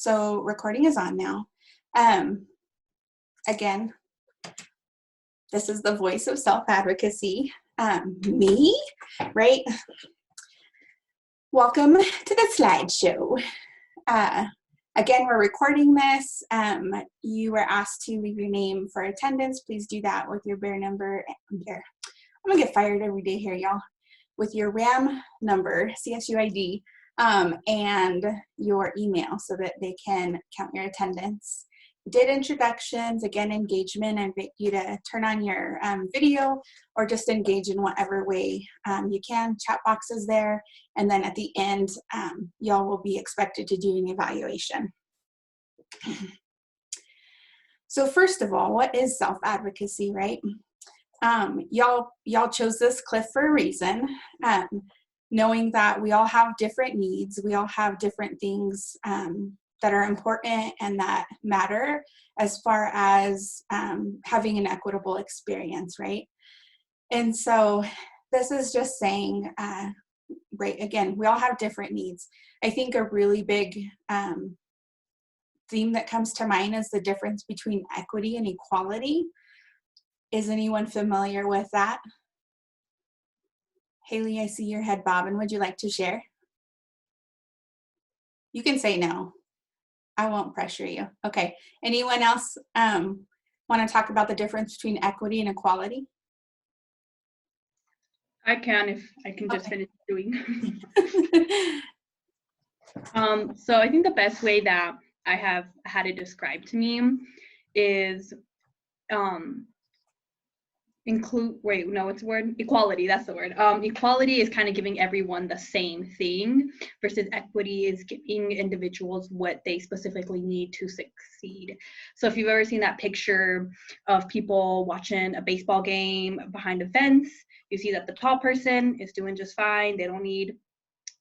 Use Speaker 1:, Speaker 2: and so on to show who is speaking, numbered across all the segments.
Speaker 1: So recording is on now. Again, this is the voice of self-advocacy, me, right? Welcome to the slideshow. Again, we're recording this. You were asked to leave your name for attendance. Please do that with your bear number. I'm gonna get fired every day here, y'all. With your RAM number, CSU ID, and your email so that they can count your attendance. We did introductions, again, engagement. I invite you to turn on your video or just engage in whatever way you can. Chat box is there. And then at the end, y'all will be expected to do an evaluation. So first of all, what is self-advocacy, right? Y'all chose this cliff for a reason, knowing that we all have different needs, we all have different things that are important and that matter as far as having an equitable experience, right? And so this is just saying, right, again, we all have different needs. I think a really big theme that comes to mind is the difference between equity and equality. Is anyone familiar with that? Haley, I see your head bobbing. Would you like to share? You can say no. I won't pressure you. Okay. Anyone else want to talk about the difference between equity and equality?
Speaker 2: I can, if I can just finish doing. So I think the best way that I have had it described to me is equality, that's the word. Equality is kind of giving everyone the same thing versus equity is giving individuals what they specifically need to succeed. So if you've ever seen that picture of people watching a baseball game behind a fence, you see that the tall person is doing just fine. They don't need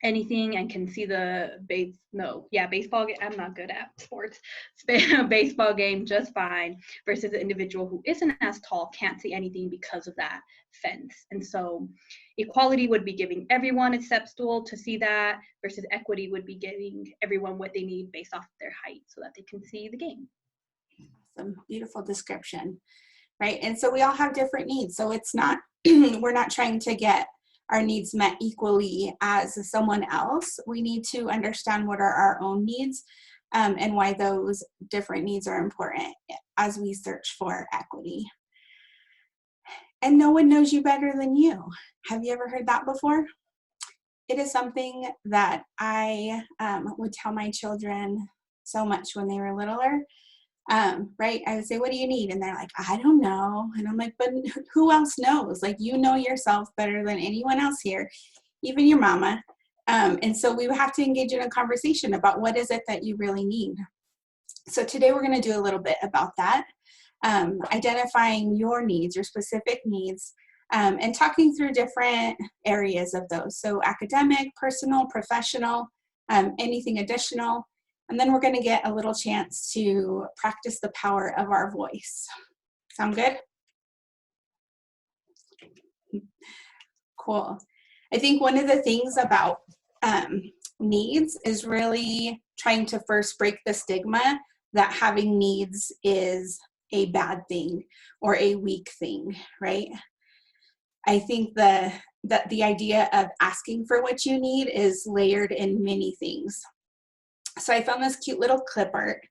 Speaker 2: anything and can see the baseball game. I'm not good at sports. Baseball game just fine versus the individual who isn't as tall can't see anything because of that fence. And so equality would be giving everyone a step stool to see that versus equity would be giving everyone what they need based off their height so that they can see the game.
Speaker 1: Awesome, beautiful description, right? And so we all have different needs. So it's not, we're not trying to get our needs met equally as someone else. We need to understand what are our own needs and why those different needs are important as we search for equity. And no one knows you better than you. Have you ever heard that before? It is something that I would tell my children so much when they were littler. Right? I would say, what do you need? And they're like, I don't know. And I'm like, but who else knows? Like, you know yourself better than anyone else here, even your mama. And so we have to engage in a conversation about what is it that you really need. So today we're going to do a little bit about that, identifying your needs, your specific needs, and talking through different areas of those. So academic, personal, professional, anything additional. And then we're going to get a little chance to practice the power of our voice. Sound good? Cool. I think one of the things about needs is really trying to first break the stigma that having needs is a bad thing or a weak thing, right? I think that the idea of asking for what you need is layered in many things. So I found this cute little clip art.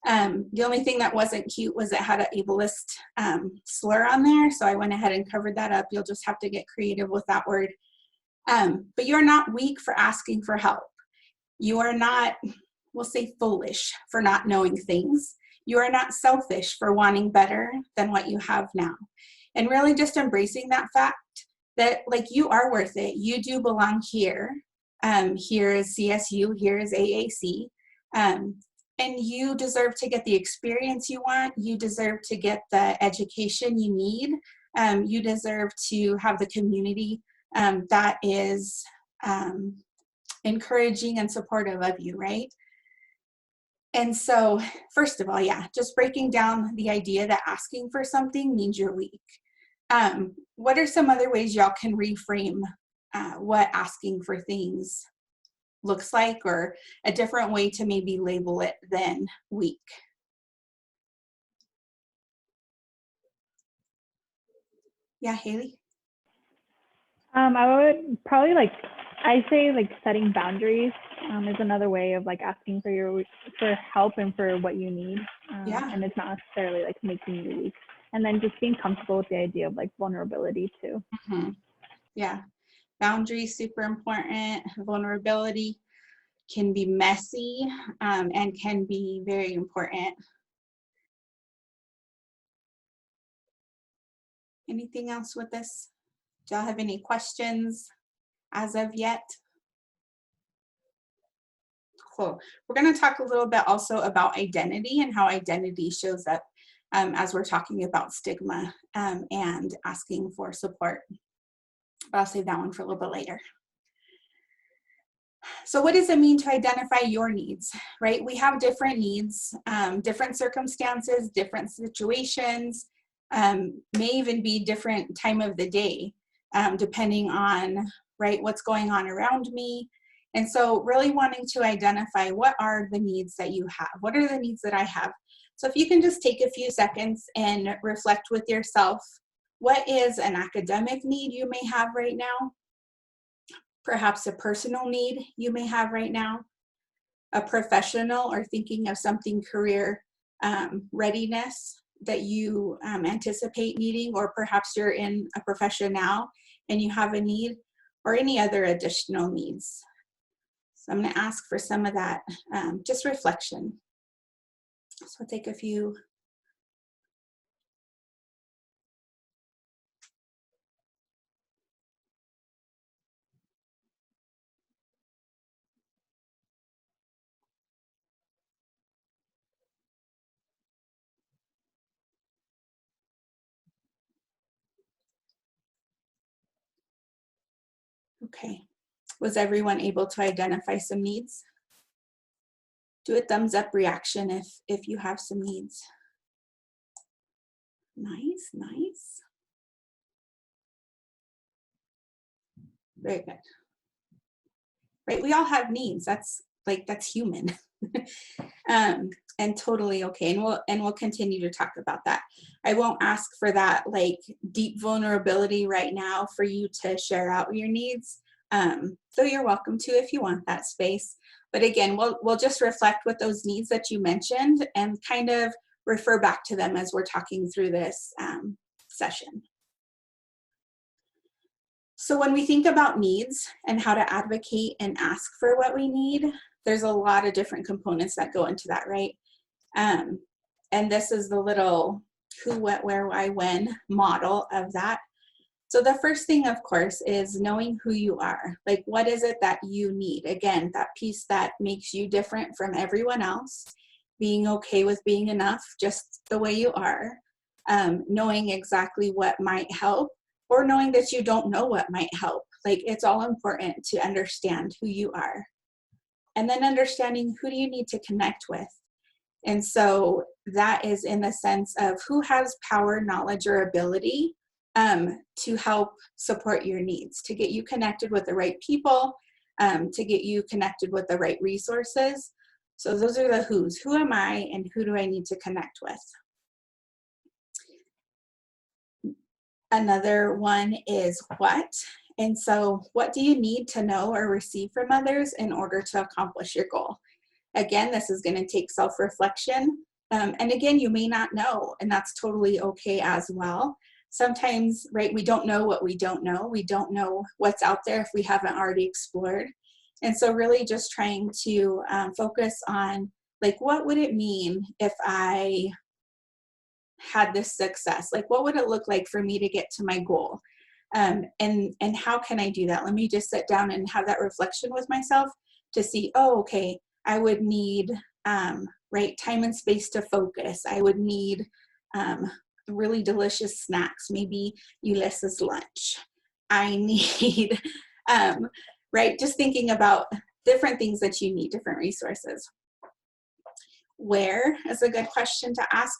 Speaker 1: The only thing that wasn't cute was it had an ableist slur on there. So I went ahead and covered that up. You'll just have to get creative with that word. But you're not weak for asking for help. You are not, we'll say, foolish for not knowing things. You are not selfish for wanting better than what you have now. And really just embracing that fact that, like, you are worth it. You do belong here. Here is CSU, here is AAC. And you deserve to get the experience you want. You deserve to get the education you need. You deserve to have the community that is encouraging and supportive of you, right? And so, first of all, yeah, just breaking down the idea that asking for something means you're weak. What are some other ways y'all can reframe what asking for things looks like, or a different way to maybe label it than weak. Yeah, Haley?
Speaker 3: I would probably I say setting boundaries is another way of asking for help and for what you need.
Speaker 1: Yeah.
Speaker 3: And it's not necessarily making you weak. And then just being comfortable with the idea of vulnerability too.
Speaker 1: Mm-hmm. Yeah. Boundaries, super important. Vulnerability can be messy and can be very important. Anything else with this? Do y'all have any questions as of yet? Cool. We're going to talk a little bit also about identity and how identity shows up as we're talking about stigma and asking for support. But I'll save that one for a little bit later. So what does it mean to identify your needs, right? We have different needs, different circumstances, different situations, may even be different time of the day, depending on, right, what's going on around me. And so really wanting to identify what are the needs that you have? What are the needs that I have? So if you can just take a few seconds and reflect with yourself, what is an academic need you may have right now? Perhaps a personal need you may have right now, a professional or thinking of something career readiness that you anticipate needing, or perhaps you're in a profession now and you have a need, or any other additional needs. So I'm going to ask for some of that, just reflection. So I'll take a few. Okay. Was everyone able to identify some needs? Do a thumbs up reaction if you have some needs. Nice, nice. Very good. Right, we all have needs. That's human. And totally okay. And we'll continue to talk about that. I won't ask for that deep vulnerability right now for you to share out your needs. So you're welcome to if you want that space. But again, we'll just reflect with those needs that you mentioned and kind of refer back to them as we're talking through this session. So when we think about needs and how to advocate and ask for what we need, there's a lot of different components that go into that, right? And this is the little who, what, where, why, when model of that. So the first thing, of course, is knowing who you are. What is it that you need? Again, that piece that makes you different from everyone else, being okay with being enough just the way you are, knowing exactly what might help, or knowing that you don't know what might help. It's all important to understand who you are. And then understanding who do you need to connect with. And so that is in the sense of who has power, knowledge, or ability to help support your needs, to get you connected with the right people, to get you connected with the right resources. So those are the who's. Who am I and who do I need to connect with? Another one is what. And so what do you need to know or receive from others in order to accomplish your goal? Again, this is going to take self-reflection. And again, you may not know, and that's totally okay as well. Sometimes, right, we don't know what we don't know. We don't know what's out there if we haven't already explored. And so really just trying to focus on, what would it mean if I had this success? What would it look like for me to get to my goal? And how can I do that? Let me just sit down and have that reflection with myself to see, oh, okay, I would need right, time and space to focus. I would need really delicious snacks, maybe Ulysses lunch. I need, right, just thinking about different things that you need, different resources. Where is a good question to ask.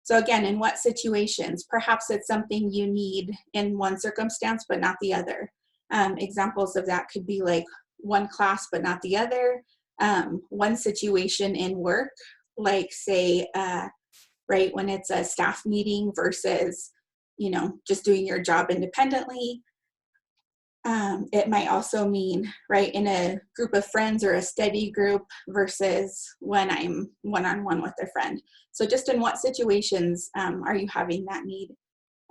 Speaker 1: So again, in what situations? Perhaps it's something you need in one circumstance, but not the other. Examples of that could be one class but not the other, one situation in work, like say, right, when it's a staff meeting versus, you know, just doing your job independently. It might also mean, right, in a group of friends or a study group versus when I'm one-on-one with a friend. So just in what situations are you having that need?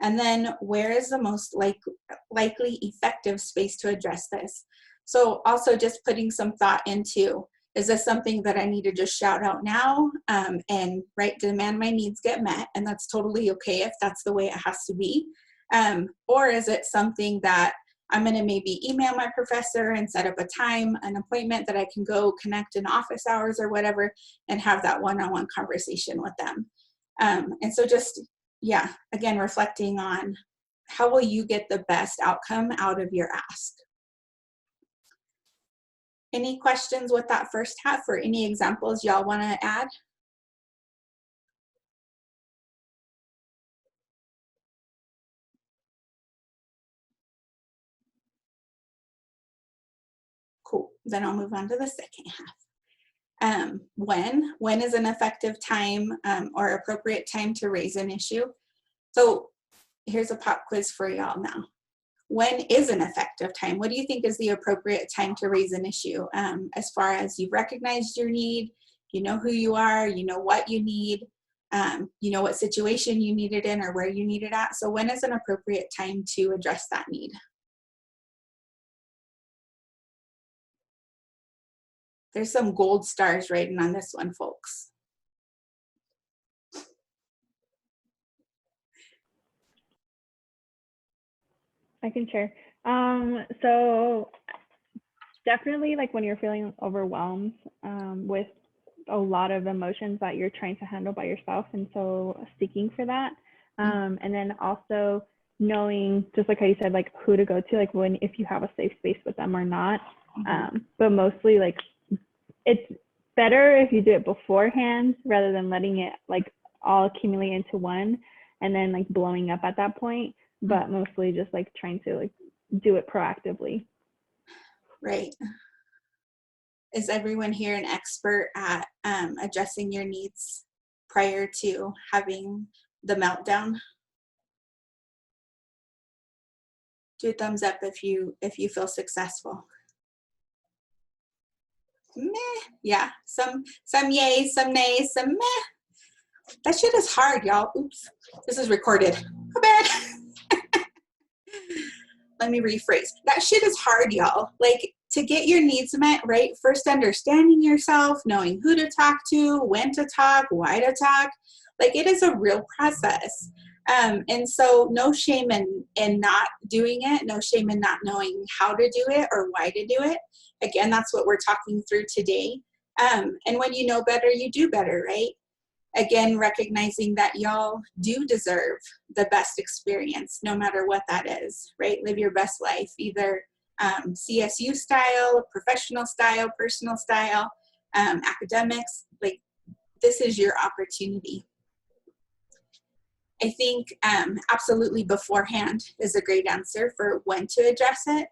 Speaker 1: And then where is the most likely effective space to address this? So also just putting some thought into, is this something that I need to just shout out now and right, demand my needs get met? And that's totally okay if that's the way it has to be. Or is it something that I'm going to maybe email my professor and set up a time, an appointment that I can go connect in office hours or whatever and have that one-on-one conversation with them. And so just, yeah, again, reflecting on how will you get the best outcome out of your ask. Any questions with that first half or any examples y'all want to add? Cool. Then I'll move on to the second half. When is an effective time or appropriate time to raise an issue? So here's a pop quiz for y'all now. When is an effective time? What do you think is the appropriate time to raise an issue? As far as you've recognized your need, you know who you are, you know what you need, you know what situation you need it in or where you need it at. So when is an appropriate time to address that need? There's some gold stars writing on this one, folks.
Speaker 3: I can share. So definitely like when you're feeling overwhelmed with a lot of emotions that you're trying to handle by yourself, and so seeking for that. And then also knowing, just like how you said, like who to go to, like when, if you have a safe space with them or not. But mostly like it's better if you do it beforehand rather than letting it like all accumulate into one and then like blowing up at that point. But mostly just like trying to like do it proactively. Right.
Speaker 1: Is everyone here an expert at addressing your needs prior to having the meltdown? Do a thumbs up if you feel successful. Meh. Yeah, some yays, some nays, some meh. That shit is hard, y'all. Oops, this is recorded. How bad? Let me rephrase. That shit is hard, y'all. Like, to get your needs met, right? First, understanding yourself, knowing who to talk to, when to talk, why to talk. Like, it is a real process. And so no shame in not doing it, no shame in not knowing how to do it or why to do it. Again, that's what we're talking through today. And when you know better, you do better, right? Again, recognizing that y'all do deserve the best experience, no matter what that is, right? Live your best life, either CSU style, professional style, personal style, academics. Like, this is your opportunity. I think absolutely beforehand is a great answer for when to address it.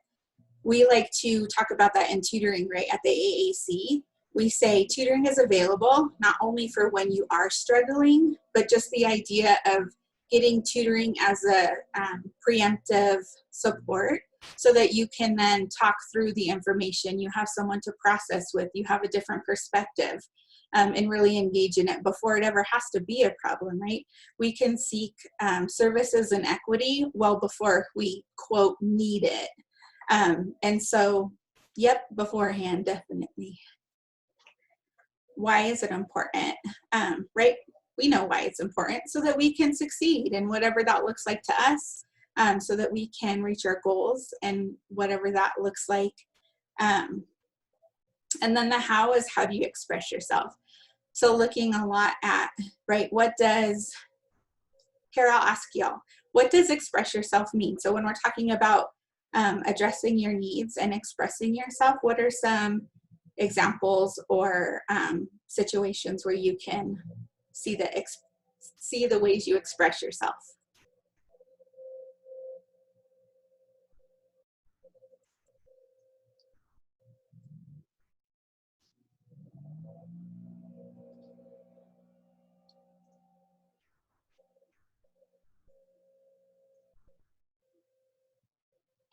Speaker 1: We like to talk about that in tutoring, right? At the AAC, we say tutoring is available not only for when you are struggling, but just the idea of getting tutoring as a preemptive support so that you can then talk through the information. You have someone to process with, you have a different perspective. And really engage in it before it ever has to be a problem, right? We can seek services and equity well before we, quote, need it. And so, yep, beforehand, definitely. Why is it important? Right? We know why it's important, so that we can succeed in whatever that looks like to us, so that we can reach our goals and whatever that looks like. And then the how is, how do you express yourself? So looking a lot at, right, what does, here I'll ask y'all, what does express yourself mean? So when we're talking about addressing your needs and expressing yourself, what are some examples or situations where you can see the ways you express yourself?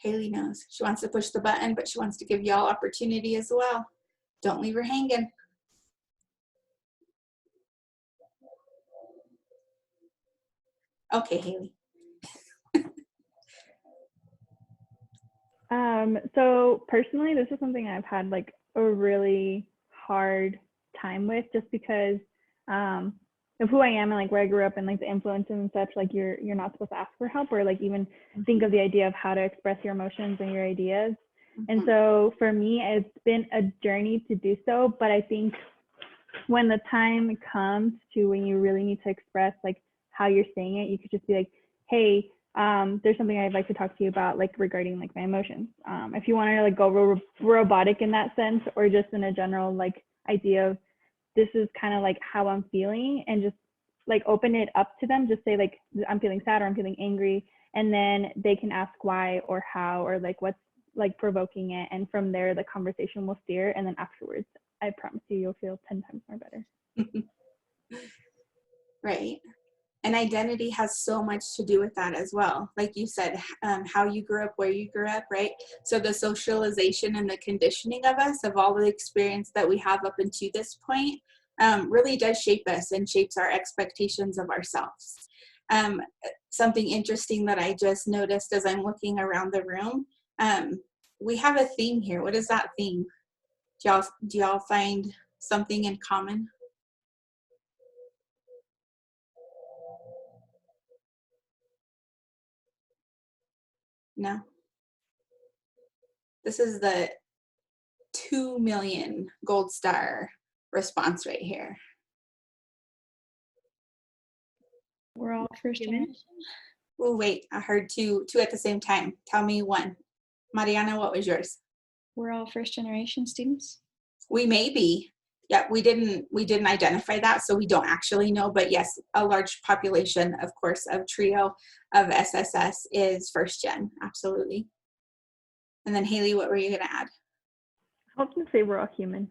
Speaker 1: Haley knows. She wants to push the button, but she wants to give y'all opportunity as well. Don't leave her hanging. Okay, Haley.
Speaker 3: So personally, this is something I've had like a really hard time with, just because of who I am and like where I grew up and like the influences and such. Like you're not supposed to ask for help or like even think of the idea of how to express your emotions and your ideas. And so for me, it's been a journey to do so. But I think when the time comes to when you really need to express like how you're saying it, you could just be like, hey, there's something I'd like to talk to you about, like regarding like my emotions. If you want to like go robotic in that sense, or just in a general like idea of this is kind of like how I'm feeling, and just like open it up to them. Just say like, I'm feeling sad or I'm feeling angry, and then they can ask why or how or like what's like provoking it, and from there the conversation will steer, and then afterwards I promise you'll feel 10 times more better.
Speaker 1: Right. And identity has so much to do with that as well. Like you said, how you grew up, where you grew up, right? So the socialization and the conditioning of us, of all the experience that we have up until this point, really does shape us and shapes our expectations of ourselves. Something interesting that I just noticed as I'm looking around the room, we have a theme here. What is that theme? Do y'all find something in common? No? This is the 2 million gold star response right here.
Speaker 4: We're all first generation.
Speaker 1: Oh, wait, I heard two at the same time. Tell me one. Mariana, what was yours?
Speaker 4: We're all first generation students.
Speaker 1: We may be. Yeah, we didn't identify that, so we don't actually know. But yes, a large population, of course, of TRIO of SSS is first gen, absolutely. And then Haley, what were you gonna add?
Speaker 3: I hope to say we're all human.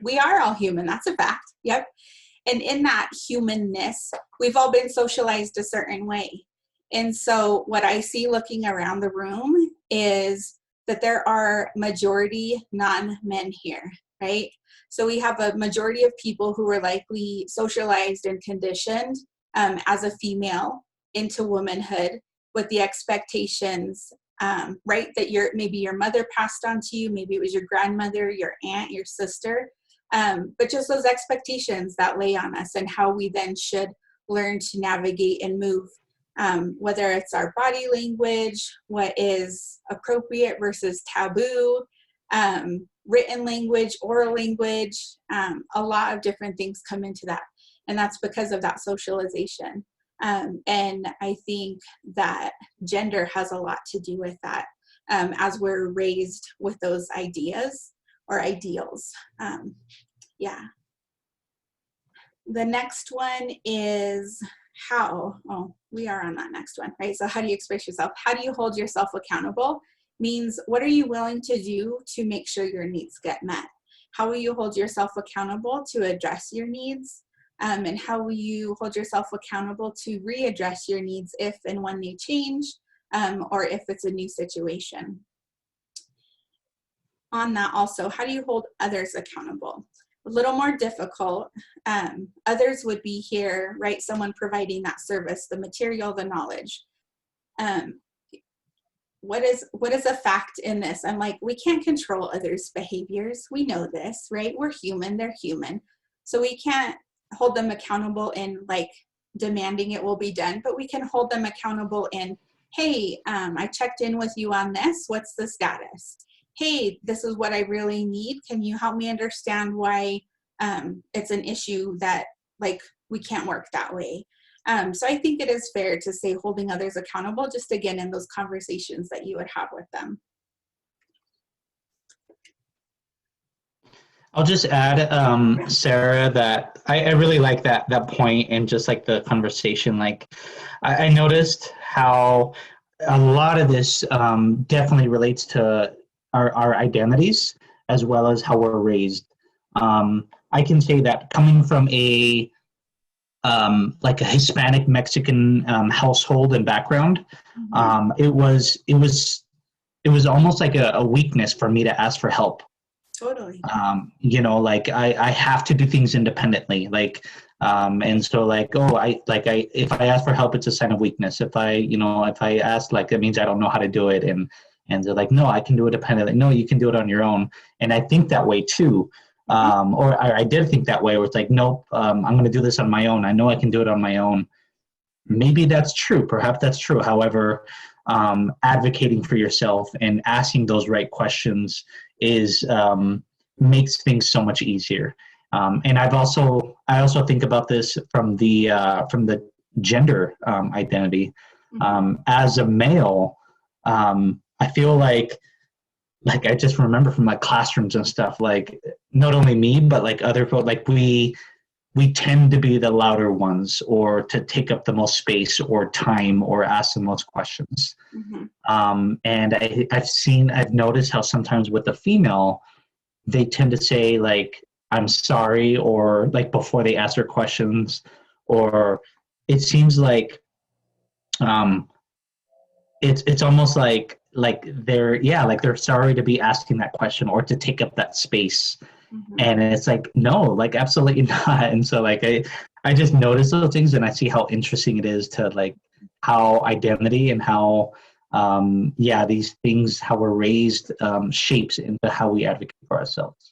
Speaker 1: We are all human, that's a fact, yep. And in that humanness, we've all been socialized a certain way. And so what I see looking around the room is that there are majority non-men here, right? So we have a majority of people who were likely socialized and conditioned as a female into womanhood with the expectations, right, that maybe your mother passed on to you, maybe it was your grandmother, your aunt, your sister, but just those expectations that lay on us and how we then should learn to navigate and move, whether it's our body language, what is appropriate versus taboo, written language, oral language, a lot of different things come into that. And that's because of that socialization. And I think that gender has a lot to do with that, as we're raised with those ideas or ideals. Yeah. The next one is how, we are on that next one, right? So how do you express yourself? How do you hold yourself accountable? Means what are you willing to do to make sure your needs get met? How will you hold yourself accountable to address your needs? And how will you hold yourself accountable to readdress your needs if and when they change, or if it's a new situation? On that also, how do you hold others accountable? A little more difficult. Others would be here, right? Someone providing that service, the material, the knowledge. What is a fact in this? I'm like, we can't control others' behaviors. We know this, right? We're human, they're human. So we can't hold them accountable in like demanding it will be done, but we can hold them accountable in, hey, I checked in with you on this. What's the status? Hey, this is what I really need. Can you help me understand why it's an issue that like we can't work that way? So I think it is fair to say holding others accountable, just again in those conversations that you would have with them.
Speaker 5: I'll just add, Sarah, that I really like that point and just like the conversation. Like I noticed how a lot of this definitely relates to our identities as well as how we're raised. I can say that coming from like a Hispanic Mexican household and background, it was it was almost like a weakness for me to ask for help.
Speaker 1: Totally.
Speaker 5: Like I have to do things independently. And so if I ask for help, it's a sign of weakness. If I ask, like, it means I don't know how to do it. And they're like, no, I can do it independently. No, you can do it on your own. And I think that way too. Or I did think that way, where it's like, nope, I'm going to do this on my own. I know I can do it on my own. Maybe that's true. Perhaps that's true. However, advocating for yourself and asking those right questions is makes things so much easier. And I also think about this from the gender identity. As a male, I feel like I just remember from like classrooms and stuff, like not only me, but like other people, like we tend to be the louder ones, or to take up the most space or time, or ask the most questions. And I've noticed how sometimes with the female, they tend to say like, I'm sorry, or like before they ask their questions, or it seems like it's almost like they're sorry to be asking that question or to take up that space. And it's like, no, like absolutely not. And so like I just notice those things, and I see how interesting it is to like how identity and how these things, how we're raised, shapes into how we advocate for ourselves.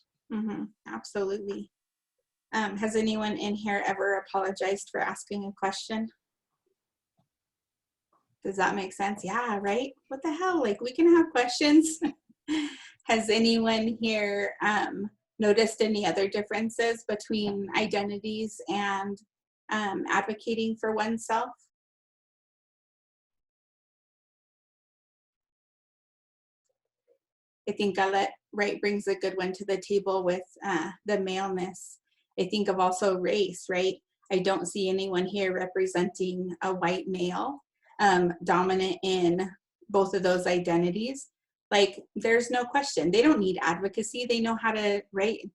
Speaker 1: Absolutely. Has anyone in here ever apologized for asking a question? Does that make sense? Yeah, right? What the hell? Like, we can have questions. Has anyone here noticed any other differences between identities and advocating for oneself? I think Wright brings a good one to the table with the maleness. I think of also race, right? I don't see anyone here representing a white male dominant in both of those identities. Like, there's no question. They don't need advocacy. They know how to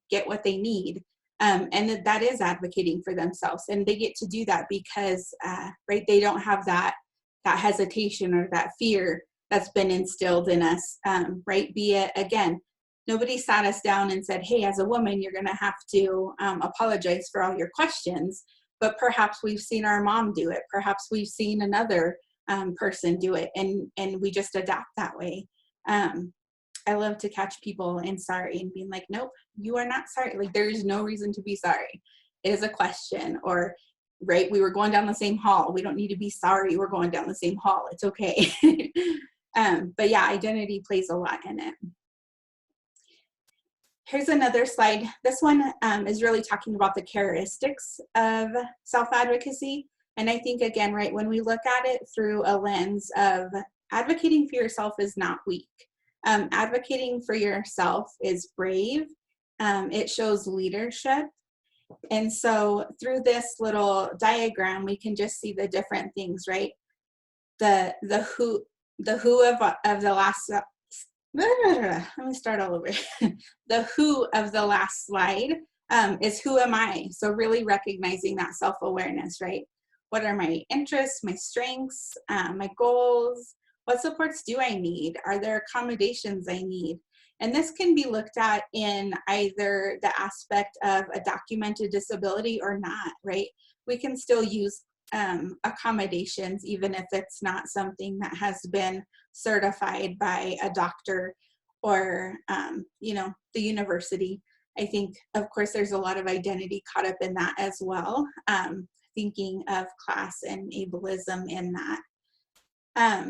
Speaker 1: get what they need. And that is advocating for themselves. And they get to do that because, they don't have that hesitation or that fear that's been instilled in us, Be it, again, nobody sat us down and said, hey, as a woman, you're going to have to apologize for all your questions. But perhaps we've seen our mom do it. Perhaps we've seen another person do it, and we just adapt that way. I love to catch people in sorry and being like, nope, you are not sorry. Like, there is no reason to be sorry. It is a question. Or, we were going down the same hall. We don't need to be sorry we're going down the same hall. It's okay. But yeah, identity plays a lot in it. Here's another slide. This one is really talking about the characteristics of self-advocacy. And I think, again, when we look at it through a lens of advocating for yourself is not weak. Advocating for yourself is brave. It shows leadership. And so through this little diagram, we can just see the different things, right? The who of the last, let me start all over. The who of the last slide is who am I? So really recognizing that self-awareness, right? What are my interests, my strengths, my goals? What supports do I need? Are there accommodations I need? And this can be looked at in either the aspect of a documented disability or not, right? We can still use accommodations, even if it's not something that has been certified by a doctor or, the university. I think, of course, there's a lot of identity caught up in that as well, thinking of class and ableism in that.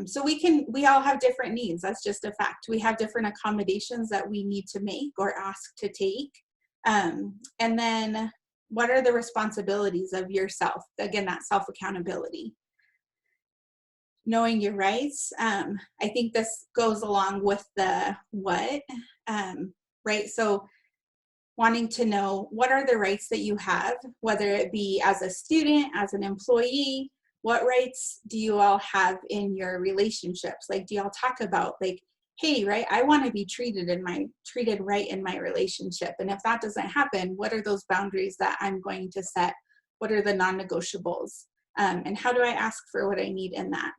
Speaker 1: So we all have different needs. That's just a fact. We have different accommodations that we need to make or ask to take. And then what are the responsibilities of yourself? Again, that self-accountability. Knowing your rights. I think this goes along with the what, right? So wanting to know what are the rights that you have, whether it be as a student, as an employee. What rights do you all have in your relationships? Like, do y'all talk about, like, hey, right, I want to be treated right in my relationship. And if that doesn't happen, what are those boundaries that I'm going to set? What are the non-negotiables? And how do I ask for what I need in that?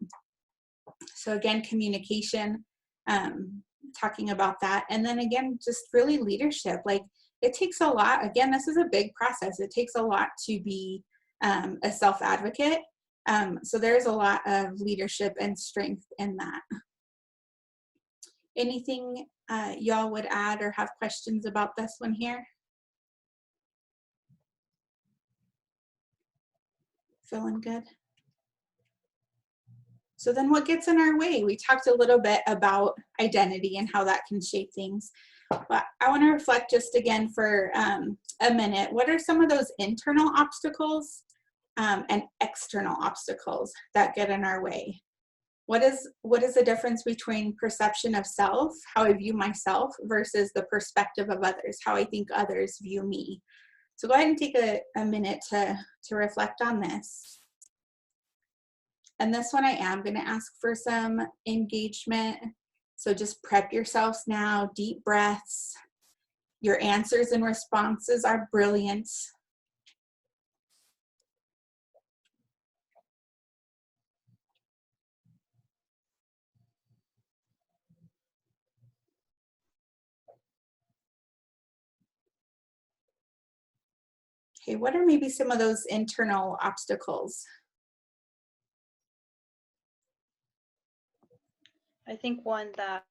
Speaker 1: So again, communication. talking about that. And then again, just really leadership. Like, it takes a lot. Again, this is a big process. It takes a lot to be a self-advocate. So there's a lot of leadership and strength in that. Anything y'all would add or have questions about this one here? Feeling good? So then what gets in our way? We talked a little bit about identity and how that can shape things. But I want to reflect just again for a minute. What are some of those internal obstacles and external obstacles that get in our way? What is the difference between perception of self, how I view myself, versus the perspective of others, how I think others view me? So go ahead and take a minute to reflect on this. And this one I am going to ask for some engagement. So just prep yourselves now, deep breaths. Your answers and responses are brilliant. Okay, what are maybe some of those internal obstacles?
Speaker 2: I think one that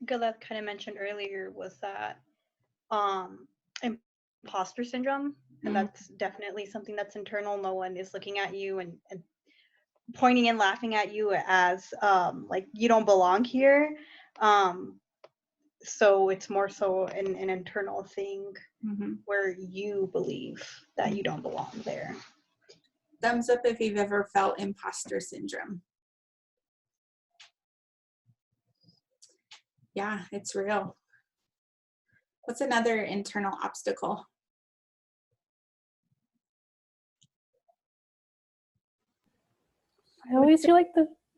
Speaker 2: Galeth kind of mentioned earlier was that imposter syndrome, and that's definitely something that's internal. No one is looking at you and pointing and laughing at you as like you don't belong here. So it's more so an internal thing where you believe that you don't belong there.
Speaker 1: Thumbs up if you've ever felt imposter syndrome. Yeah, it's real. What's another internal obstacle?
Speaker 6: I always feel like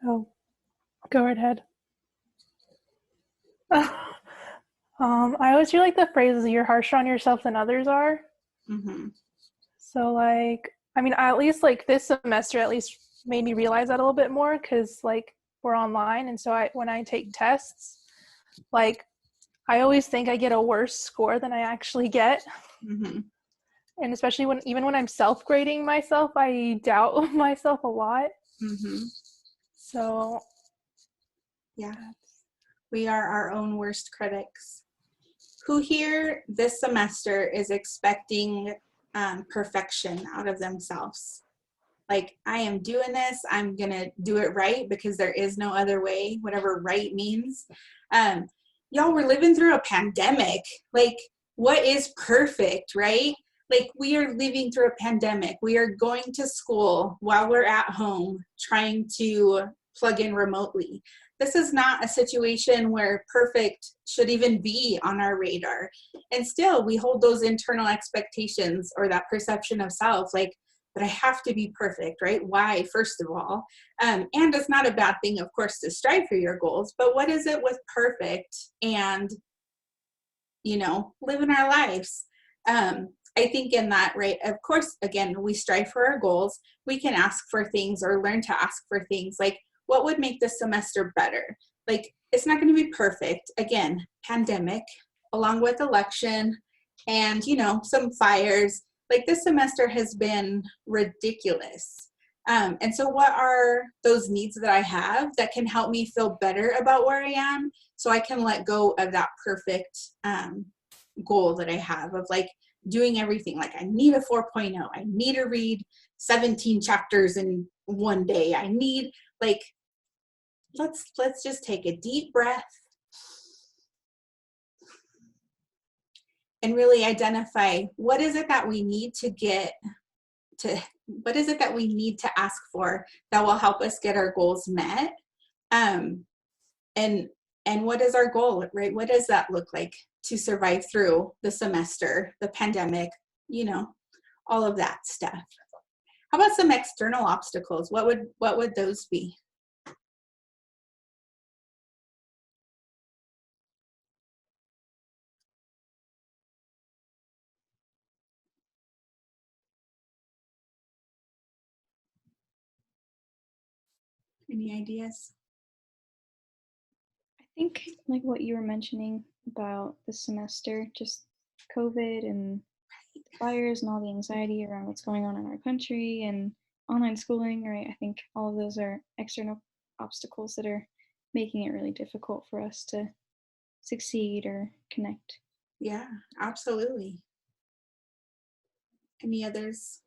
Speaker 6: oh, go right ahead. I always feel like the phrase is you're harsher on yourself than others are. So like, I mean, at least like this semester at least made me realize that a little bit more, because like we're online, and so when I take tests, like I always think I get a worse score than I actually get. And especially even when I'm self-grading myself, I doubt myself a lot. So
Speaker 1: yeah, we are our own worst critics. Who here this semester is expecting perfection out of themselves? Like, I am doing this, I'm gonna do it right because there is no other way, whatever right means. Y'all, we're living through a pandemic. Like, what is perfect, right? Like, we are living through a pandemic. We are going to school while we're at home trying to plug in remotely. This is not a situation where perfect should even be on our radar. And still, we hold those internal expectations or that perception of self, like, but I have to be perfect, right? Why, first of all? And it's not a bad thing, of course, to strive for your goals, but what is it with perfect and, you know, living our lives? I think in that, right, of course, again, we strive for our goals. We can ask for things or learn to ask for things like, what would make this semester better? Like, it's not going to be perfect. Again, pandemic, along with election and, you know, some fires. Like, this semester has been ridiculous. And so what are those needs that I have that can help me feel better about where I am so I can let go of that perfect goal that I have of like doing everything. Like, I need a 4.0. I need to read 17 chapters in one day. I need, like, let's just take a deep breath and really identify what is it that we need to get to, what is it that we need to ask for that will help us get our goals met. And what is our goal, right? What does that look like to survive through the semester, the pandemic, you know, all of that stuff. How about some external obstacles? What would those be? Any ideas?
Speaker 2: I
Speaker 4: think like what you were mentioning about the semester, just COVID and fires and all the anxiety around what's going on in our country and online schooling, right? I think all of those are external obstacles that are making it really difficult for us to succeed or connect.
Speaker 1: Yeah, absolutely. Any others?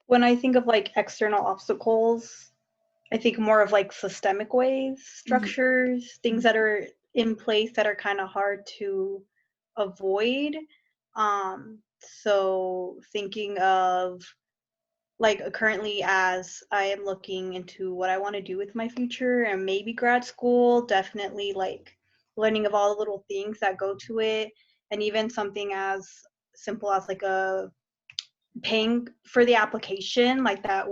Speaker 2: When I think of like external obstacles, I think more of like systemic ways, structures, things that are in place that are kind of hard to avoid. So thinking of like currently as I am looking into what I want to do with my future and maybe grad school, definitely like learning of all the little things that go to it, and even something as simple as like a paying for the application, like that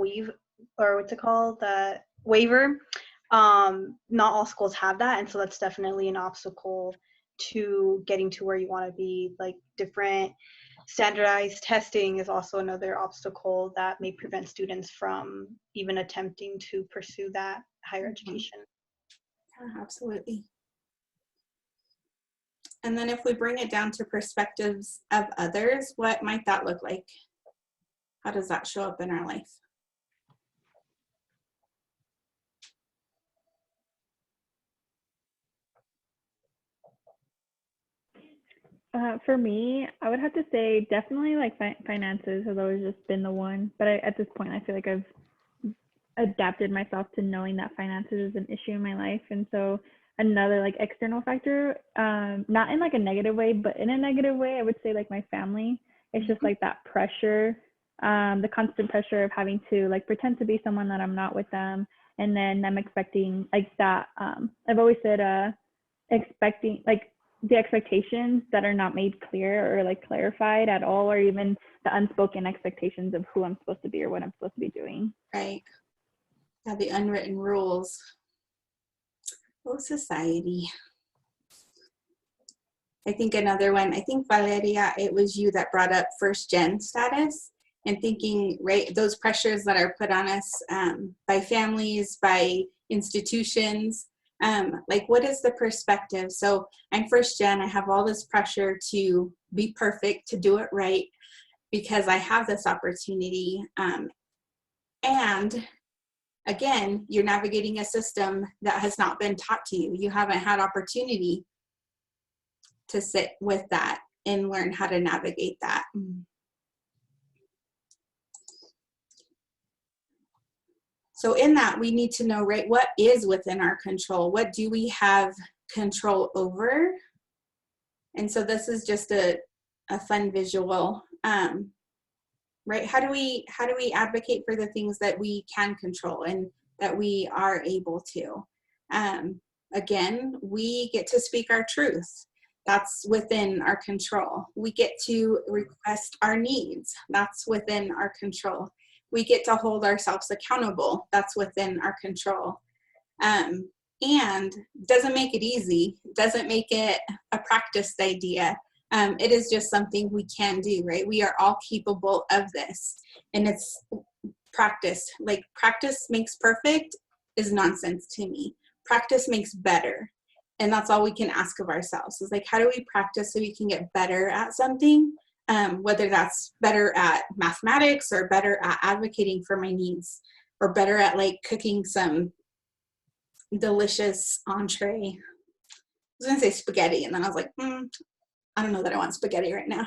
Speaker 2: or what's it called, that waiver. Not all schools have that, and so that's definitely an obstacle to getting to where you want to be. Like different standardized testing is also another obstacle that may prevent students from even attempting to pursue that higher education.
Speaker 1: Yeah, absolutely. And then if we bring it down to perspectives of others, what might that look like? How does that show up in our life?
Speaker 3: For me, I would have to say definitely like finances has always just been the one. But at this point, I feel like I've adapted myself to knowing that finances is an issue in my life. And so another like external factor, not in like a negative way, but in a negative way, I would say like my family. It's just like that pressure, the constant pressure of having to like pretend to be someone that I'm not with them. And then them expecting like that. I've always said expecting like the expectations that are not made clear or like clarified at all, or even the unspoken expectations of who I'm supposed to be or what I'm supposed to be doing.
Speaker 1: Right. Yeah, the unwritten rules. Oh, society. I think another one, I think Valeria, it was you that brought up first gen status and thinking, right, those pressures that are put on us by families, by institutions, like what is the perspective? So I'm first gen, I have all this pressure to be perfect, to do it right, because I have this opportunity. And again, you're navigating a system that has not been taught to you. You haven't had opportunity to sit with that and learn how to navigate that. So in that, we need to know, right, what is within our control? What do we have control over? And so this is just a fun visual, right? How do we advocate for the things that we can control and that we are able to? Again, we get to speak our truth. That's within our control. We get to request our needs. That's within our control. We get to hold ourselves accountable. That's within our control. And doesn't make it easy. Doesn't make it a practiced idea. It is just something we can do, right? We are all capable of this. And it's practice. Like practice makes perfect is nonsense to me. Practice makes better. And that's all we can ask of ourselves is like, how do we practice so we can get better at something? Whether that's better at mathematics or better at advocating for my needs or better at like cooking some delicious entree. I was gonna say spaghetti and then I was like, I don't know that I want spaghetti right now.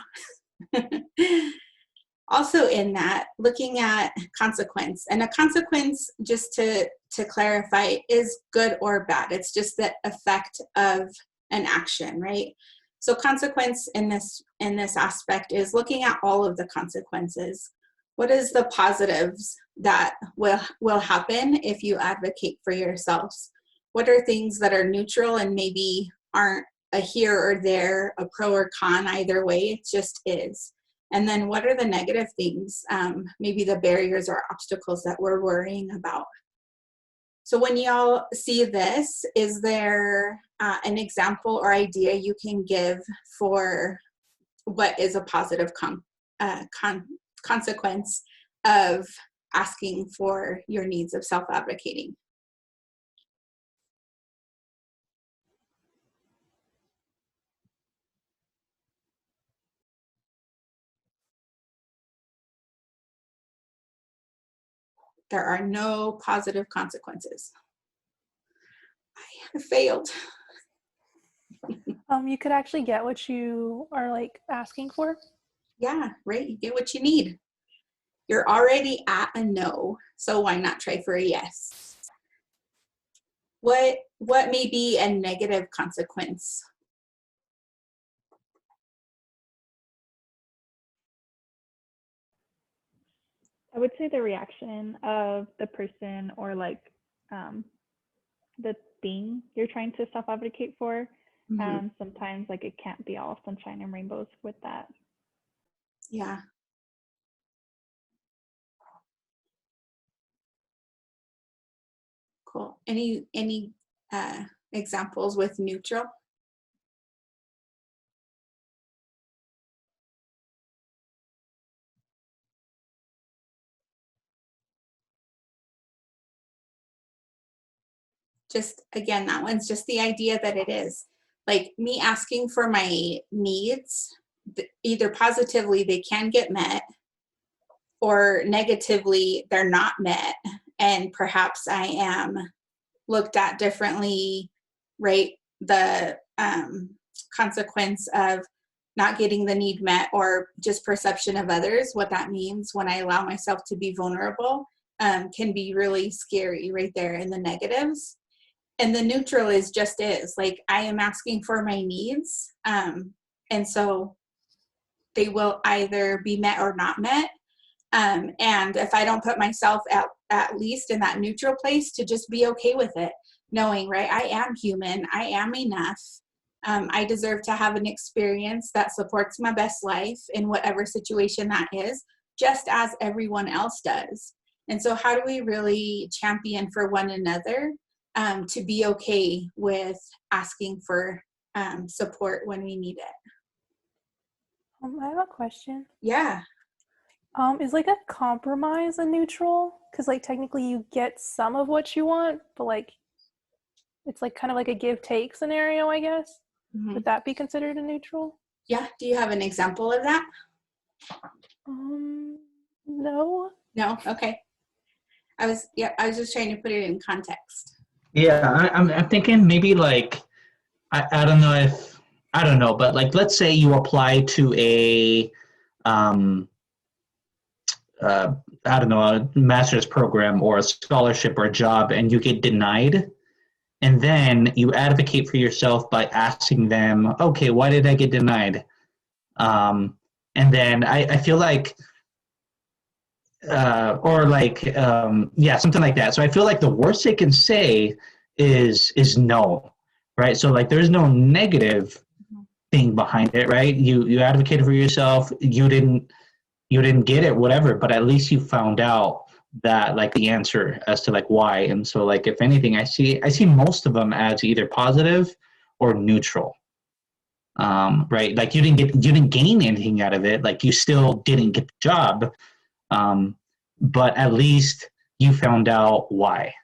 Speaker 1: Also in that, looking at consequence, and a consequence, just to clarify, is good or bad. It's just the effect of an action, right? So consequence in this aspect is looking at all of the consequences. What is the positives that will happen if you advocate for yourselves? What are things that are neutral and maybe aren't a here or there, a pro or con either way, it just is. And then what are the negative things, maybe the barriers or obstacles that we're worrying about? So when y'all see this, is there an example or idea you can give for what is a positive consequence of asking for your needs, of self-advocating? There are no positive consequences. I have failed.
Speaker 6: You could actually get what you are like asking for.
Speaker 1: Yeah, right. You get what you need. You're already at a no, so why not try for a yes? What may be a negative consequence?
Speaker 3: I would say the reaction of the person or like the thing you're trying to self-advocate for.
Speaker 1: Mm-hmm.
Speaker 3: Sometimes like it can't be all sunshine and rainbows with that.
Speaker 1: Yeah. Cool. Any examples with neutral? Just again, that one's just the idea that it is like me asking for my needs, either positively they can get met or negatively they're not met, and perhaps I am looked at differently, right? The consequence of not getting the need met or just perception of others, what that means when I allow myself to be vulnerable, can be really scary right there in the negatives. And the neutral is just is like I am asking for my needs, and so they will either be met or not met. And if I don't put myself at least in that neutral place to just be okay with it, knowing, right, I am human, I am enough, I deserve to have an experience that supports my best life in whatever situation that is, just as everyone else does. And so how do we really champion for one another to be okay with asking for support when we need it?
Speaker 6: I have a question.
Speaker 1: Yeah.
Speaker 6: Is like a compromise a neutral? Because like technically you get some of what you want, but like it's like kind of like a give-take scenario, I guess.
Speaker 1: Mm-hmm.
Speaker 6: Would that be considered a neutral?
Speaker 1: Yeah. Do you have an example of that?
Speaker 6: No.
Speaker 1: No? Okay. I was just trying to put it in context.
Speaker 5: Yeah, I'm thinking maybe like, I don't know, but like, let's say you apply to a, I don't know, a master's program or a scholarship or a job, and you get denied. And then you advocate for yourself by asking them, okay, why did I get denied? And then I feel like, yeah, something like that. So I feel like the worst they can say is no, right? So like there's no negative thing behind it, right? You advocated for yourself, you didn't get it, whatever, but at least you found out that like the answer as to like why. And so like if anything, I see most of them as either positive or neutral. Right? Like you didn't gain anything out of it, like you still didn't get the job. But at least you found out why.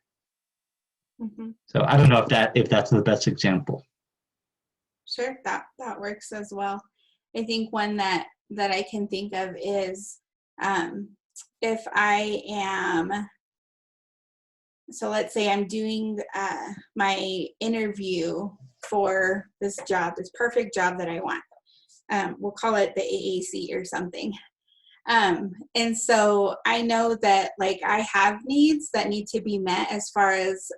Speaker 1: Mm-hmm.
Speaker 5: So I don't know if that's the best example.
Speaker 1: Sure, that works as well. I think one that I can think of is if I am, so let's say I'm doing my interview for this job, this perfect job that I want. We'll call it the AAC or something. And so I know that like I have needs that need to be met as far as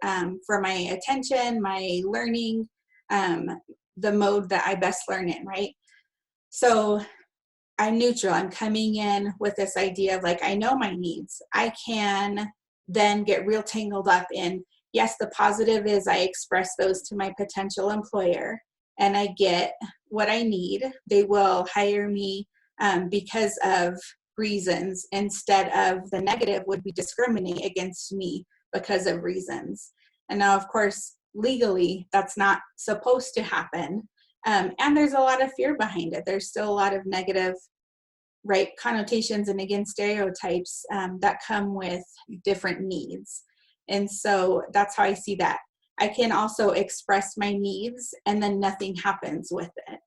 Speaker 1: for my attention, my learning, the mode that I best learn in, right? So I'm neutral. I'm coming in with this idea of like, I know my needs. I can then get real tangled up in, yes, the positive is I express those to my potential employer and I get what I need. They will hire me because of reasons, instead of the negative would be discriminate against me because of reasons. And now, of course, legally, that's not supposed to happen. And there's a lot of fear behind it. There's still a lot of negative, right, connotations and again, stereotypes that come with different needs. And so that's how I see that. I can also express my needs and then nothing happens with it.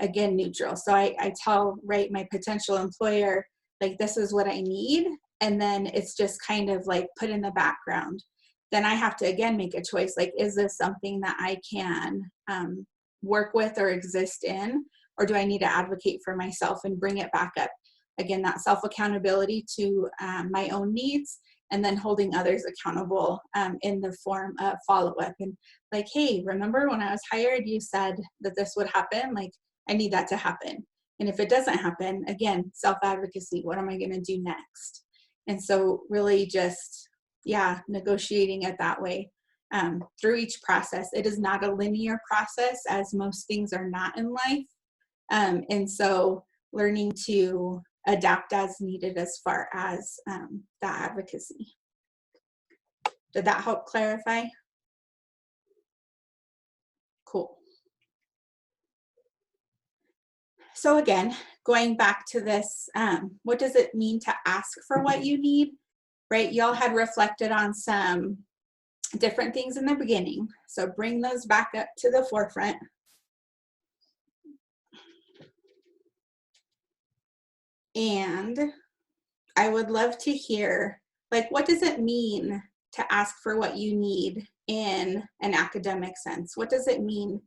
Speaker 1: Again, neutral. So I tell, right, my potential employer, like, this is what I need. and then it's just kind of like put in the background, then I have to again make a choice. Like, is this something that I can work with or exist in, or do I need to advocate for myself and bring it back up? Again, that self-accountability to my own needs, and then holding others accountable in the form of follow-up. And like, hey, remember when I was hired, you said that this would happen? Like, I need that to happen. And if it doesn't happen, again, self-advocacy, what am I going to do next? And so really just, yeah, negotiating it that way through each process. It is not a linear process, as most things are not in life. And so learning to adapt as needed as far as that advocacy. Did that help clarify? Cool. So again, going back to this, what does it mean to ask for what you need, right? Y'all had reflected on some different things in the beginning. So bring those back up to the forefront. And I would love to hear, like, what does it mean to ask for what you need in an academic sense? What does it mean?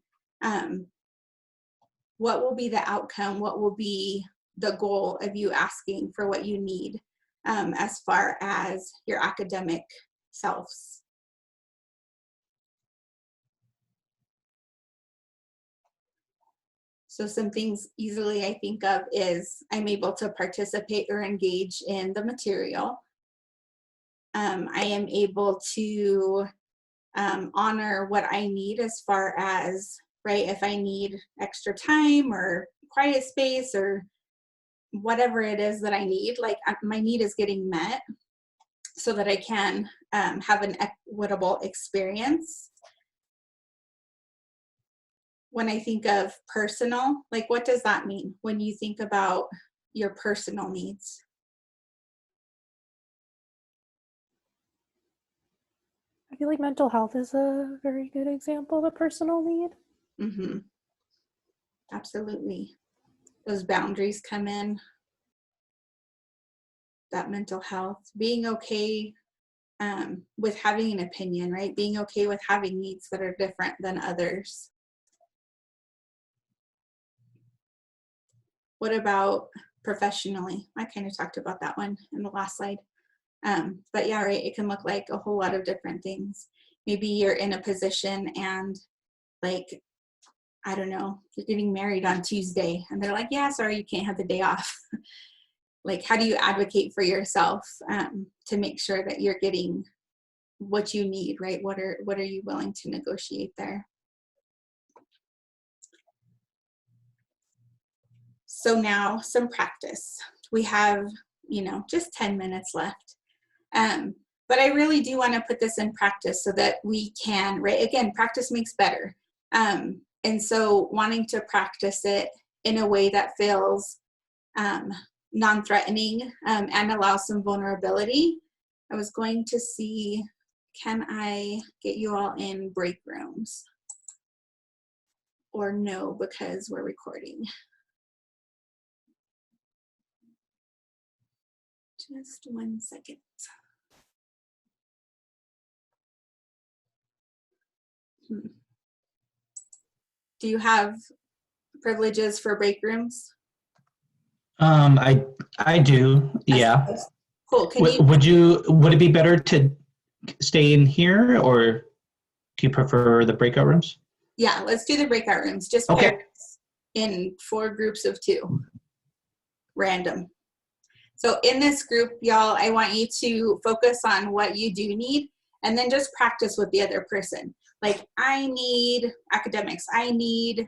Speaker 1: What will be the outcome? What will be the goal of you asking for what you need as far as your academic selves? So some things easily I think of is I'm able to participate or engage in the material. I am able to honor what I need as far as, right, if I need extra time or quiet space or whatever it is that I need, like my need is getting met so that I can have an equitable experience. When I think of personal, like what does that mean when you think about your personal needs?
Speaker 6: I feel like mental health is a very good example of a personal need.
Speaker 1: Mm-hmm. Absolutely. Those boundaries come in. That mental health, being okay with having an opinion, right? Being okay with having needs that are different than others. What about professionally? I kind of talked about that one in the last slide. But yeah, right, it can look like a whole lot of different things. Maybe you're in a position and like, I don't know, you're getting married on Tuesday and they're like, yeah, sorry, you can't have the day off. Like, how do you advocate for yourself to make sure that you're getting what you need, right? What are you willing to negotiate there? So now some practice. We have, just 10 minutes left. But I really do want to put this in practice so that we can, right? Again, practice makes better. And so wanting to practice it in a way that feels non-threatening and allows some vulnerability. I was going to see, can I get you all in break rooms? Or no, because we're recording. Just 1 second. Do you have privileges for break rooms?
Speaker 5: I do, yeah.
Speaker 1: Cool.
Speaker 5: Would it be better to stay in here, or do you prefer the breakout rooms?
Speaker 1: Yeah, let's do the breakout rooms. Just
Speaker 5: okay.
Speaker 1: In 4 groups of 2. Random. So in this group, y'all, I want you to focus on what you do need and then just practice with the other person. Like, I need academics. I need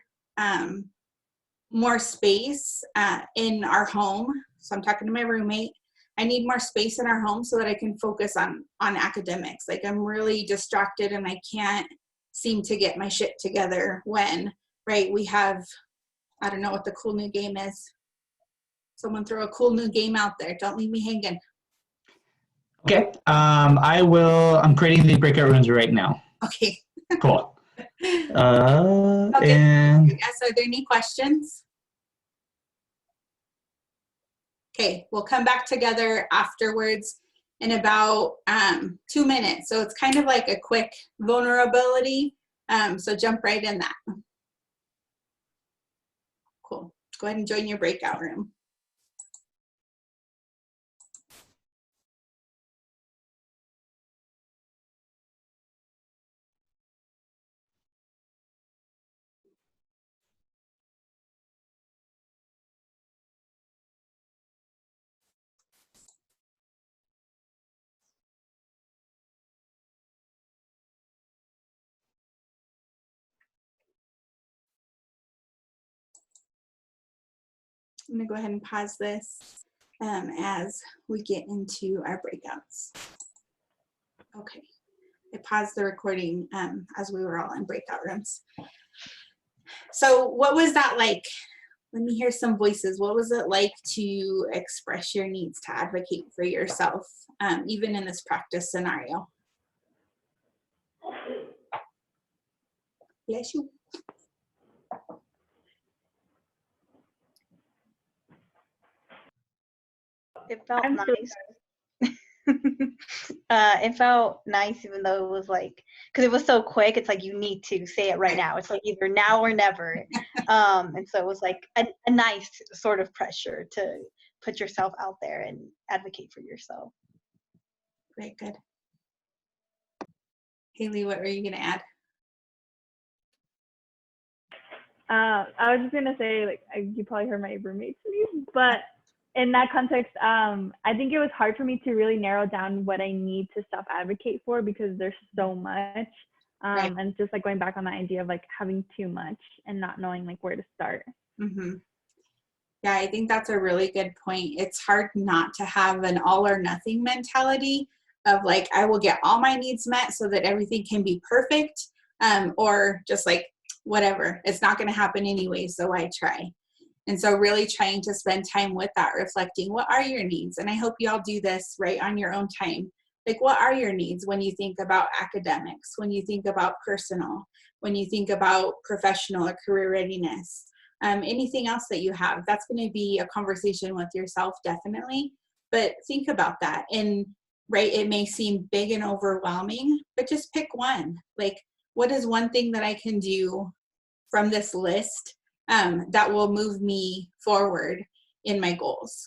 Speaker 1: more space in our home. So I'm talking to my roommate. I need more space in our home so that I can focus on academics. Like, I'm really distracted and I can't seem to get my shit together when, right, we have, I don't know what the cool new game is. Someone throw a cool new game out there. Don't leave me hanging.
Speaker 5: Okay. I'm creating the breakout rooms right now.
Speaker 1: Okay.
Speaker 5: Cool.
Speaker 1: Okay.
Speaker 5: And
Speaker 1: yes, are there any questions? Okay, we'll come back together afterwards in about 2 minutes. So it's kind of like a quick vulnerability. So jump right in that. Cool. Go ahead and join your breakout room. I'm gonna go ahead and pause this as we get into our breakouts. Okay, I paused the recording as we were all in breakout rooms. So what was that like? Let me hear some voices. What was it like to express your needs, to advocate for yourself, even in this practice scenario? Bless you.
Speaker 7: It felt nice. It felt nice, even though it was like, because it was so quick, it's like you need to say it right now. It's like either now or never. And so it was like a nice sort of pressure to put yourself out there and advocate for yourself.
Speaker 1: Great, good. Haley, what were you going to add?
Speaker 3: I was just gonna say, like, you probably heard my roommates leave, but in that context, I think it was hard for me to really narrow down what I need to self-advocate for, because there's so much,
Speaker 1: Right.
Speaker 3: and just like going back on the idea of like having too much and not knowing like where to start.
Speaker 1: Mm-hmm. Yeah, I think that's a really good point. It's hard not to have an all or nothing mentality of like, I will get all my needs met so that everything can be perfect, or just like, whatever, it's not going to happen anyway, so why try? And so really trying to spend time with that, reflecting, what are your needs? And I hope you all do this right on your own time. Like, what are your needs when you think about academics, when you think about personal, when you think about professional or career readiness, anything else that you have? That's going to be a conversation with yourself, definitely. But think about that. And right, it may seem big and overwhelming, but just pick one. Like, what is one thing that I can do from this list that will move me forward in my goals?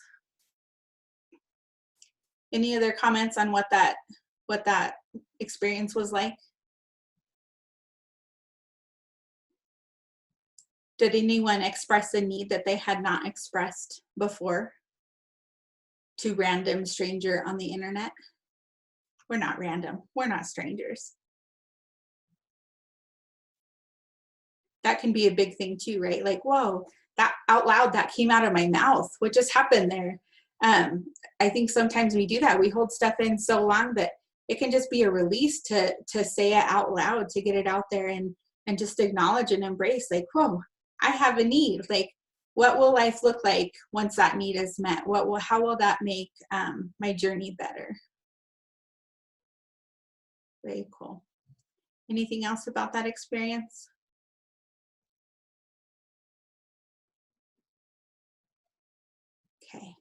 Speaker 1: Any other comments on what that experience was like? Did anyone express a need that they had not expressed before to random stranger on the internet? We're not random. We're not strangers. That can be a big thing too, right? Like, whoa, that out loud, that came out of my mouth. What just happened there? I think sometimes we do that. We hold stuff in so long that it can just be a release to say it out loud, to get it out there and just acknowledge and embrace, like, whoa, I have a need. Like, what will life look like once that need is met? How will that make my journey better? Very cool. Anything else about that experience? Okay.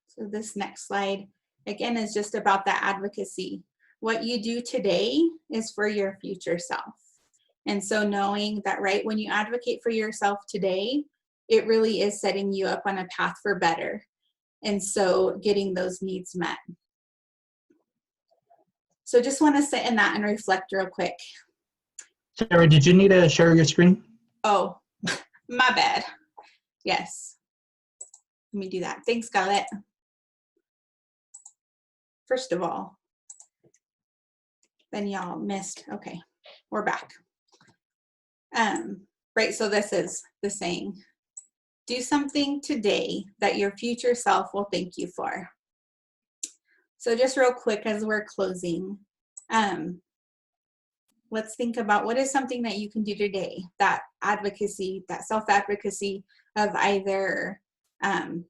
Speaker 1: So this next slide, again, is just about that advocacy. What you do today is for your future self. And so knowing that, right, when you advocate for yourself today, it really is setting you up on a path for better. And so getting those needs met. So just want to sit in that and reflect real quick.
Speaker 5: Sarah, did you need to share your screen?
Speaker 1: Oh, my bad. Yes. Let me do that. Thanks, Scarlett. First of all, then y'all missed. Okay, we're back. Right, so this is the saying. Do something today that your future self will thank you for. So just real quick as we're closing, let's think about what is something that you can do today, that advocacy, that self-advocacy of either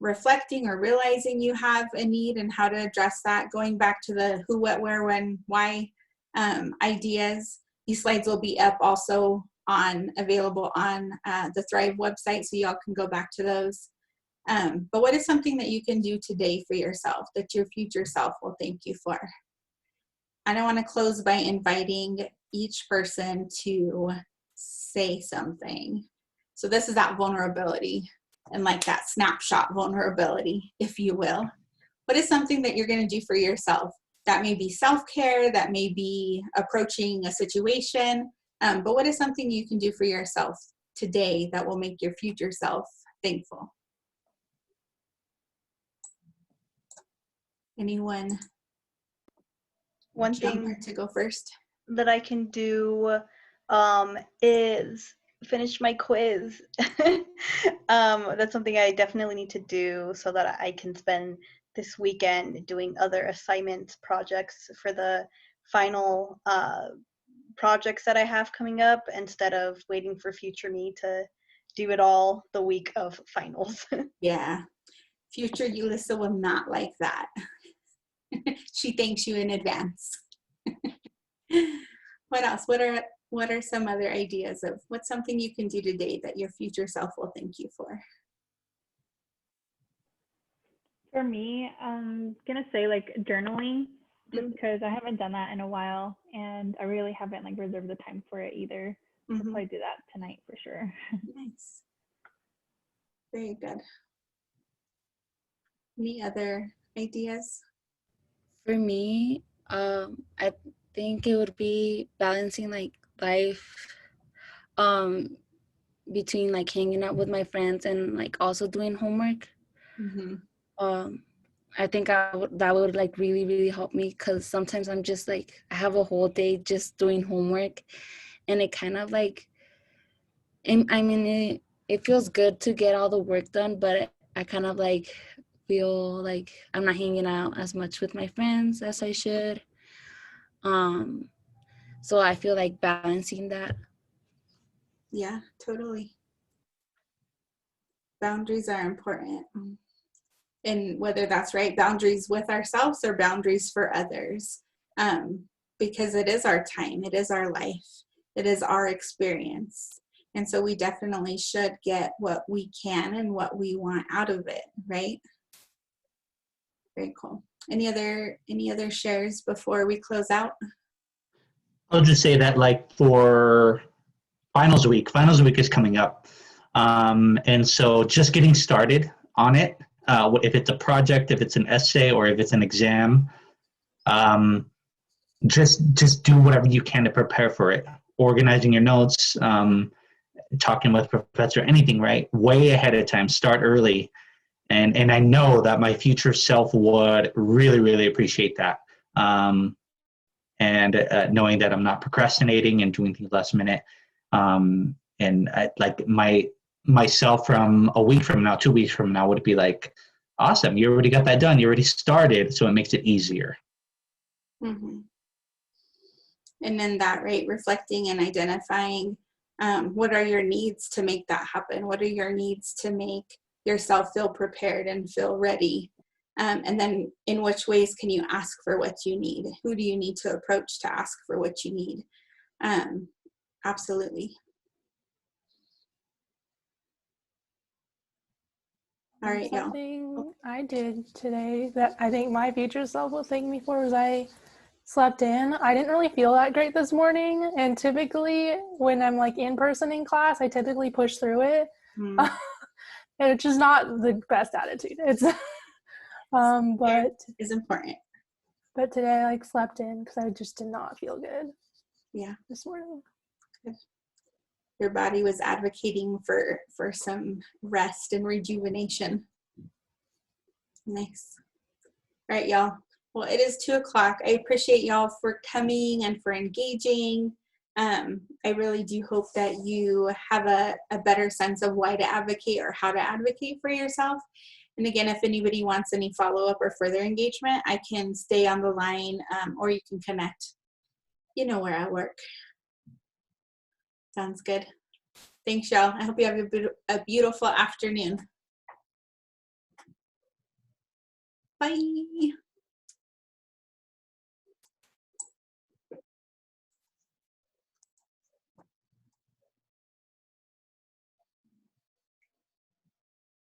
Speaker 1: reflecting or realizing you have a need and how to address that, going back to the who, what, where, when, why ideas. These slides will be up also available on the Thrive website, so y'all can go back to those. But what is something that you can do today for yourself that your future self will thank you for? And I want to close by inviting each person to say something. So this is that vulnerability and like that snapshot vulnerability, if you will. What is something that you're going to do for yourself? That may be self-care, that may be approaching a situation, but what is something you can do for yourself today that will make your future self thankful? Anyone?
Speaker 7: One thing
Speaker 1: to go first
Speaker 7: that I can do is finish my quiz. That's something I definitely need to do so that I can spend this weekend doing other assignments, projects for the final projects that I have coming up, instead of waiting for future me to do it all the week of finals.
Speaker 1: Yeah, future Yulissa will not like that. She thanks you in advance. What else? What are some other ideas of what's something you can do today that your future self will thank you for?
Speaker 3: For me, I'm gonna say like journaling, just because I haven't done that in a while, and I really haven't like reserved the time for it either. I'll probably do that tonight for sure.
Speaker 1: Nice. Very good. Any other ideas?
Speaker 8: For me, I think it would be balancing like life between like hanging out with my friends and like also doing homework. I think that would like really, really help me, because sometimes I'm just like, I have a whole day just doing homework, and it kind of like, I mean, it feels good to get all the work done, but I kind of like feel like I'm not hanging out as much with my friends as I should. So I feel like balancing that.
Speaker 1: Yeah, totally. Boundaries are important. And whether that's right, boundaries with ourselves or boundaries for others. Because it is our time, it is our life, it is our experience. And so we definitely should get what we can and what we want out of it, right? Very cool. Any other shares before we close out?
Speaker 5: I'll just say that like for finals week is coming up. And so just getting started on it, if it's a project, if it's an essay, or if it's an exam, just do whatever you can to prepare for it. Organizing your notes, talking with professor, anything, right? Way ahead of time, start early. And I know that my future self would really, really appreciate that. And knowing that I'm not procrastinating and doing things last minute. And like myself from a week from now, 2 weeks from now would be like, awesome, you already got that done. You already started. So it makes it easier.
Speaker 1: And then that, right, reflecting and identifying what are your needs to make that happen? What are your needs to make yourself feel prepared and feel ready? And then in which ways can you ask for what you need? Who do you need to approach to ask for what you need? Absolutely. All right, y'all.
Speaker 6: Something I did today that I think my future self will thank me for was I slept in. I didn't really feel that great this morning, and typically when I'm like in person in class, I typically push through it. And it's just not the best attitude. It's but
Speaker 1: it's important.
Speaker 6: But today I like slept in because I just did not feel good.
Speaker 1: Yeah,
Speaker 6: this morning.
Speaker 1: Good. Your body was advocating for some rest and rejuvenation. Nice. All right, y'all. Well, it is 2:00. I appreciate y'all for coming and for engaging. I really do hope that you have a better sense of why to advocate or how to advocate for yourself. And again, if anybody wants any follow-up or further engagement, I can stay on the line or you can connect. You know where I work. Sounds good. Thanks, y'all. I hope you have a beautiful afternoon. Bye.